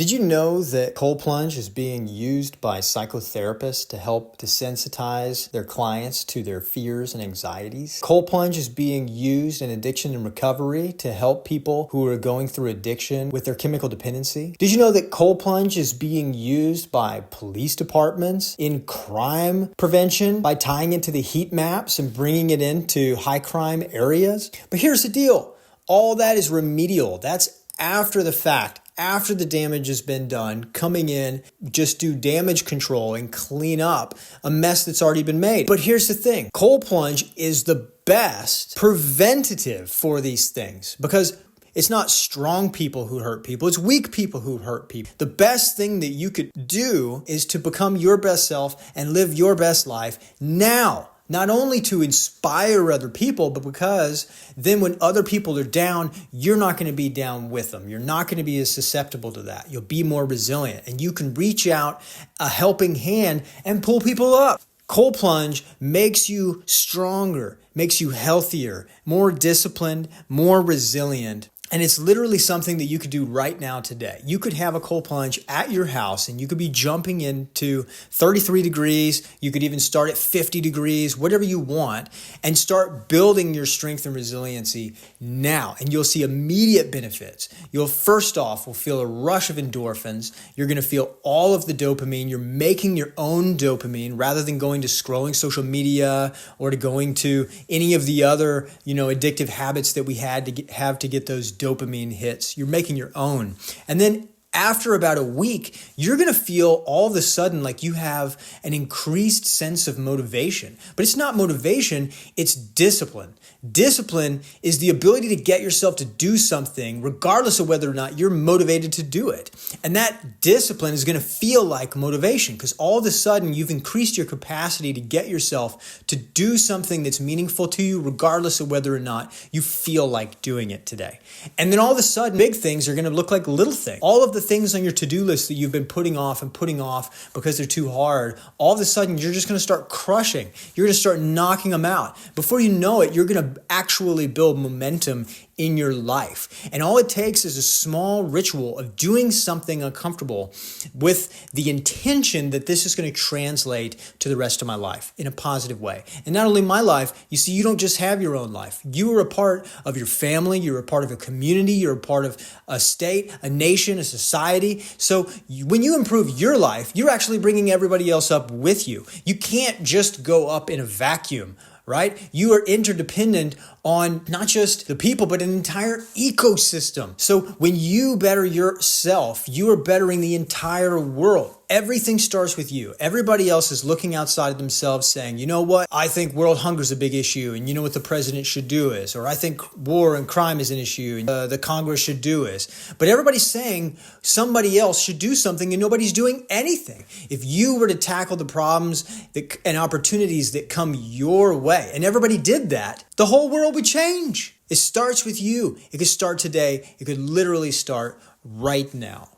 Did you know that Cold Plunge is being used by psychotherapists to help desensitize their clients to their fears and anxieties? Cold Plunge is being used in addiction and recovery to help people who are going through addiction with their chemical dependency. Did you know that Cold Plunge is being used by police departments in crime prevention by tying it to the heat maps and bringing it into high crime areas? But here's the deal. All that is remedial. That's after the fact. After the damage has been done, coming in, just do damage control and clean up a mess that's already been made. But here's the thing. Cold Plunge is the best preventative for these things because it's not strong people who hurt people. It's weak people who hurt people. The best thing that you could do is to become your best self and live your best life now. Not only to inspire other people, but because then when other people are down, you're not going to be down with them. You're not going to be as susceptible to that. You'll be more resilient and you can reach out a helping hand and pull people up. Cold Plunge makes you stronger, makes you healthier, more disciplined, more resilient. And it's literally something that you could do right now today. You could have a cold plunge at your house and you could be jumping into 33 degrees. You could even start at 50 degrees, whatever you want, and start building your strength and resiliency now. And you'll see immediate benefits. You'll first off will feel a rush of endorphins. You're going to feel all of the dopamine. You're making your own dopamine rather than going to scrolling social media or to going to any of the other, addictive habits that we had to have to get those dopamine hits. You're making your own. And then after about a week, you're going to feel all of a sudden like you have an increased sense of motivation. But it's not motivation, it's discipline. Discipline is the ability to get yourself to do something regardless of whether or not you're motivated to do it. And that discipline is going to feel like motivation because all of a sudden you've increased your capacity to get yourself to do something that's meaningful to you regardless of whether or not you feel like doing it today. And then all of a sudden, big things are going to look like little things. All of the things on your to-do list that you've been putting off because they're too hard, all of a sudden you're just going to start crushing. You're going to start knocking them out. Before you know it, you're going to actually build momentum in your life. And all it takes is a small ritual of doing something uncomfortable with the intention that this is going to translate to the rest of my life in a positive way. And not only my life, you see, you don't just have your own life. You are a part of your family. You're a part of a community. You're a part of a state, a nation, a society. So when you improve your life, you're actually bringing everybody else up with you. You can't just go up in a vacuum. Right? You are interdependent on not just the people, but an entire ecosystem. So when you better yourself, you are bettering the entire world. Everything starts with you. Everybody else is looking outside of themselves saying, you know what? I think world hunger is a big issue and you know what the president should do is, or I think war and crime is an issue and the Congress should do is. But everybody's saying somebody else should do something and nobody's doing anything. If you were to tackle the problems and opportunities that come your way and everybody did that, the whole world would change. It starts with you. It could start today. It could literally start right now.